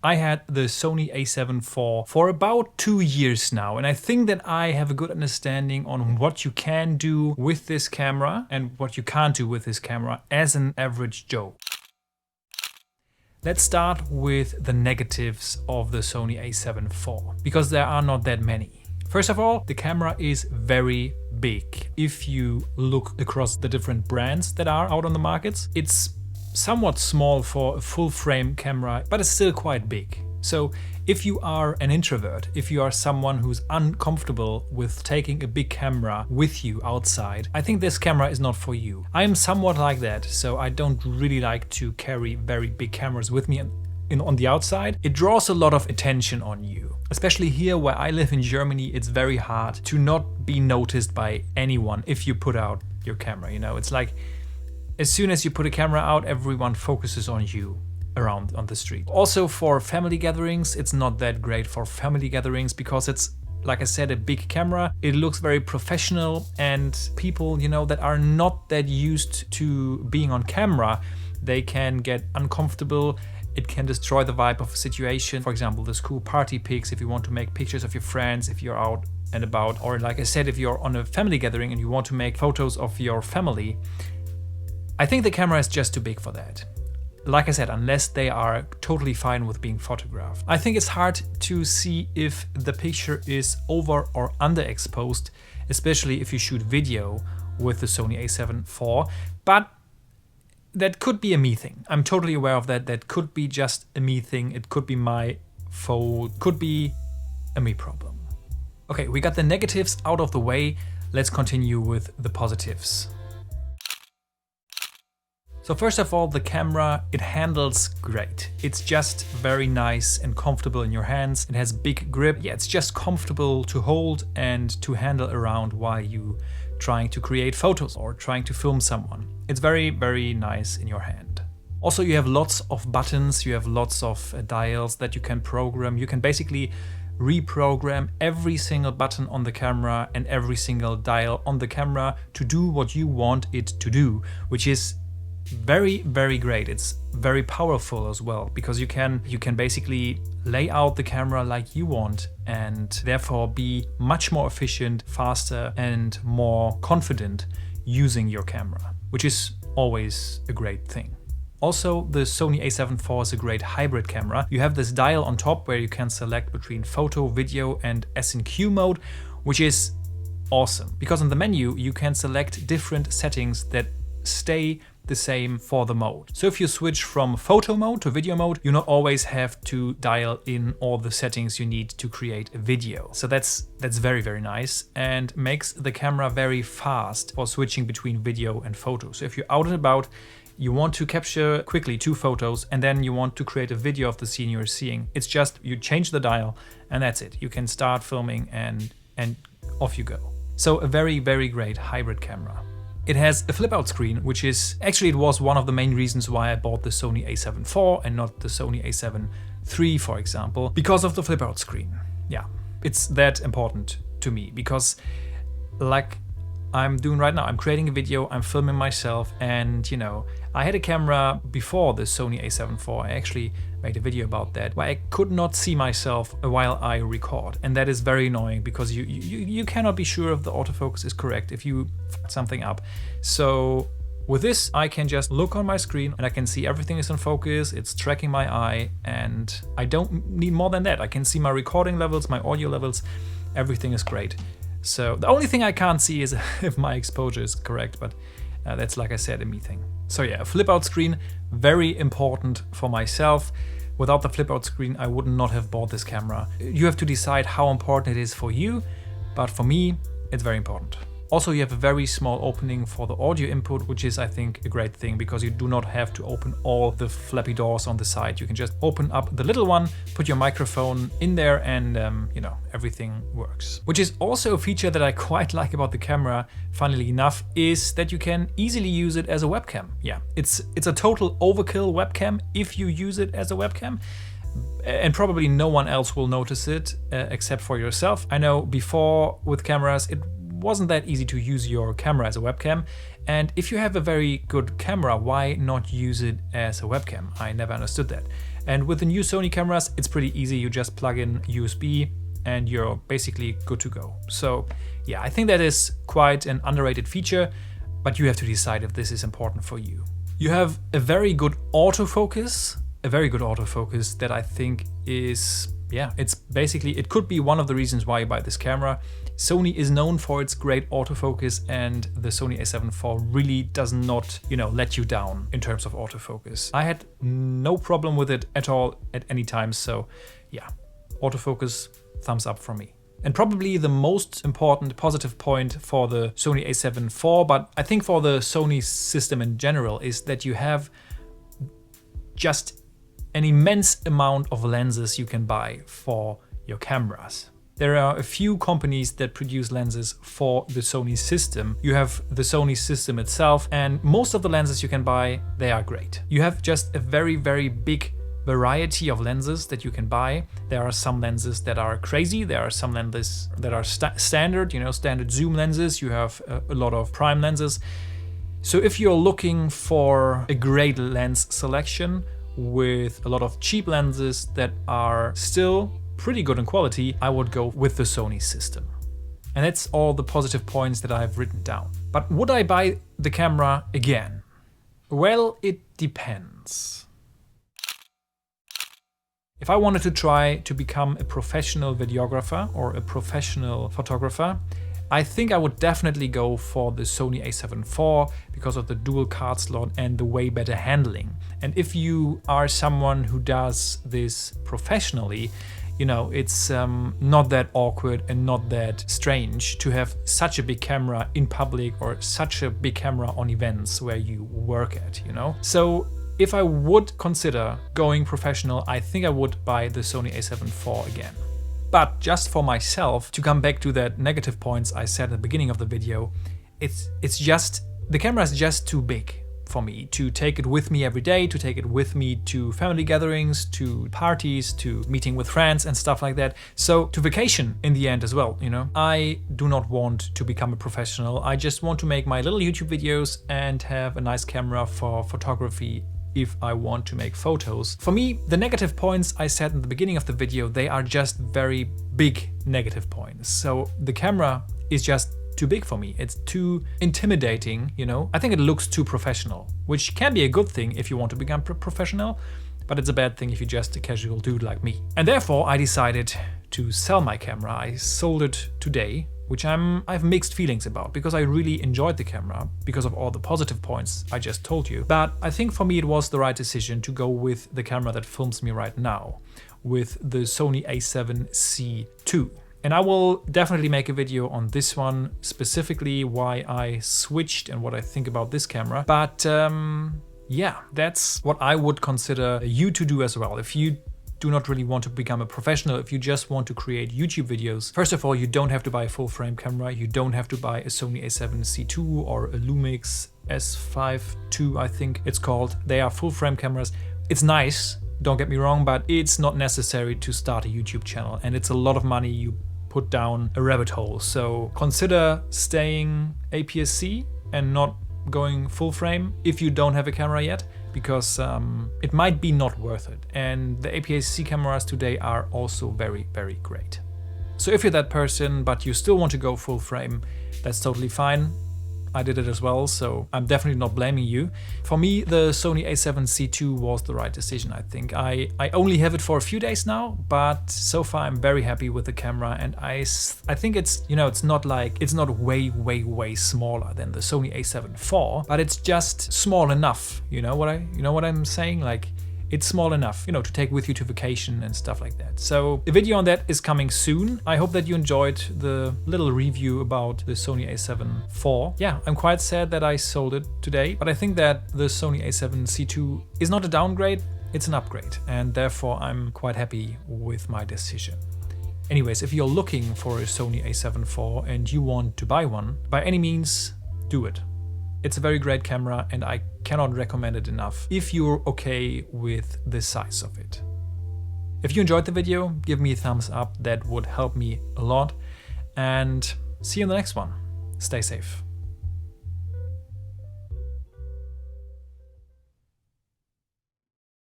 I had the Sony A7 IV for about 2 years now, and I think that I have a good understanding on what you can do with this camera and what you can't do with this camera as an average Joe. Let's start with the negatives of the Sony A7 IV, because there are not that many. First of all, the camera is very big. If you look across the different brands that are out on the markets, it's somewhat small for a full frame camera, but it's still quite big. So if you are an introvert, if you are someone who's uncomfortable with taking a big camera with you outside, I think this camera is not for you. I am somewhat like that, so I don't really like to carry very big cameras with me on the outside. It draws a lot of attention on you. Especially here where I live in Germany, it's very hard to not be noticed by anyone if you put out your camera. You know, it's like as soon as you put a camera out, everyone focuses on you around on the street. Also for family gatherings, it's not that great for family gatherings because it's, like I said, a big camera. It looks very professional, and people, you know, that are not that used to being on camera, they can get uncomfortable. It can destroy the vibe of a situation. For example, the school party pics, if you want to make pictures of your friends, if you're out and about, or like I said, if you're on a family gathering and you want to make photos of your family, I think the camera is just too big for that. Like I said, unless they are totally fine with being photographed. I think it's hard to see if the picture is over or underexposed, especially if you shoot video with the Sony A7 IV, but that could be a me thing. I'm totally aware of that. That could be just a me thing. It could be my fault, could be a me problem. Okay, we got the negatives out of the way. Let's continue with the positives. So first of all, the camera, it handles great. It's just very nice and comfortable in your hands. It has big grip. Yeah, it's just comfortable to hold and to handle around while you trying to create photos or trying to film someone. It's very, very nice in your hand. Also, you have lots of buttons, you have lots of dials that you can program. You can basically reprogram every single button on the camera and every single dial on the camera to do what you want it to do, which is very, very great. It's very powerful as well, because you can basically lay out the camera like you want and therefore be much more efficient, faster and more confident using your camera, which is always a great thing. Also, the Sony A7 IV is a great hybrid camera. You have this dial on top where you can select between photo, video and S&Q mode, which is awesome because on the menu you can select different settings that stay the same for the mode. So if you switch from photo mode to video mode, you not always have to dial in all the settings you need to create a video. So that's very, very nice and makes the camera very fast for switching between video and photo. So if you're out and about, you want to capture quickly 2 photos and then you want to create a video of the scene you're seeing, it's just you change the dial and that's it. You can start filming and off you go. So a very, very great hybrid camera. It has a flip out screen, which is actually, it was one of the main reasons why I bought the Sony A7 IV and not the Sony A7 III, for example, because of the flip out screen. Yeah, it's that important to me because like I'm doing right now, I'm creating a video, I'm filming myself, and you know, I had a camera before the Sony A7 IV. I actually made a video about that where I could not see myself while I record, and that is very annoying because you cannot be sure if the autofocus is correct if you fuck something up. So with this, I can just look on my screen and I can see everything is in focus, it's tracking my eye, and I don't need more than that. I can see my recording levels, my audio levels, everything is great. So the only thing I can't see is if my exposure is correct, but that's, like I said, a me thing. So yeah, a flip out screen, very important for myself. Without the flip out screen, I would not have bought this camera. You have to decide how important it is for you, but for me, it's very important. Also, you have a very small opening for the audio input, which is, I think, a great thing because you do not have to open all the flappy doors on the side. You can just open up the little one, put your microphone in there, and you know, everything works. Which is also a feature that I quite like about the camera, funnily enough, is that you can easily use it as a webcam. Yeah, it's a total overkill webcam if you use it as a webcam. And probably no one else will notice it except for yourself. I know before with cameras, it wasn't that easy to use your camera as a webcam, and if you have a very good camera, why not use it as a webcam? I never understood that. And with the new Sony cameras, it's pretty easy. You just plug in USB and you're basically good to go. So yeah, I think that is quite an underrated feature, but you have to decide if this is important for you. You have a very good autofocus, that I think is, yeah, it's basically, it could be one of the reasons why you buy this camera. Sony is known for its great autofocus, and the Sony A7 IV really does not, let you down in terms of autofocus. I had no problem with it at all at any time. So yeah, autofocus, thumbs up from me. And probably the most important positive point for the Sony A7 IV, but I think for the Sony system in general, is that you have just an immense amount of lenses you can buy for your cameras. There are a few companies that produce lenses for the Sony system. You have the Sony system itself, and most of the lenses you can buy, they are great. You have just a very, very big variety of lenses that you can buy. There are some lenses that are crazy. There are some lenses that are standard, standard zoom lenses. You have a lot of prime lenses. So if you're looking for a great lens selection with a lot of cheap lenses that are still pretty good in quality, I would go with the Sony system. And that's all the positive points that I've written down. But would I buy the camera again? Well, it depends. If I wanted to try to become a professional videographer or a professional photographer, I think I would definitely go for the Sony A7 IV because of the dual card slot and the way better handling. And if you are someone who does this professionally, it's not that awkward and not that strange to have such a big camera in public or such a big camera on events where you work at, So if I would consider going professional, I think I would buy the Sony A7 IV again. But just for myself, to come back to that negative points I said at the beginning of the video, it's just, the camera is just too big for me to take it with me every day, to take it with me to family gatherings, to parties, to meeting with friends and stuff like that. So to vacation in the end as well, I do not want to become a professional. I just want to make my little YouTube videos and have a nice camera for photography if I want to make photos. For me, the negative points I said in the beginning of the video, they are just very big negative points. So the camera is just too big for me. It's too intimidating, I think it looks too professional, which can be a good thing if you want to become professional, but it's a bad thing if you're just a casual dude like me. And therefore I decided to sell my camera. I sold it today, which I have mixed feelings about because I really enjoyed the camera because of all the positive points I just told you. But I think for me it was the right decision to go with the camera that films me right now, with the Sony A7CII II. And I will definitely make a video on this one, specifically why I switched and what I think about this camera. But yeah, that's what I would consider you to do as well. If you do not really want to become a professional, if you just want to create YouTube videos, first of all, you don't have to buy a full frame camera. You don't have to buy a Sony A7CII II or a Lumix S5 II, I think it's called. They are full frame cameras. It's nice, don't get me wrong, but it's not necessary to start a YouTube channel, and it's a lot of money you put down a rabbit hole. So consider staying APS-C and not going full frame if you don't have a camera yet, because it might be not worth it. And the APS-C cameras today are also very, very great. So if you're that person, but you still want to go full frame, that's totally fine. I did it as well, so I'm definitely not blaming you. For me, the Sony A7CII II was the right decision, I think. I only have it for a few days now, but so far I'm very happy with the camera, and I think it's, it's not way, way, way smaller than the Sony A7 IV, but it's just small enough. You know what I'm saying? Like, it's small enough, to take with you to vacation and stuff like that. So a video on that is coming soon. I hope that you enjoyed the little review about the Sony A7 IV. Yeah, I'm quite sad that I sold it today, but I think that the Sony A7CII II is not a downgrade, it's an upgrade, and therefore I'm quite happy with my decision. Anyways, if you're looking for a Sony A7 IV and you want to buy one, by any means, do it. It's a very great camera and I cannot recommend it enough if you're okay with the size of it. If you enjoyed the video, give me a thumbs up, that would help me a lot. And see you in the next one. Stay safe.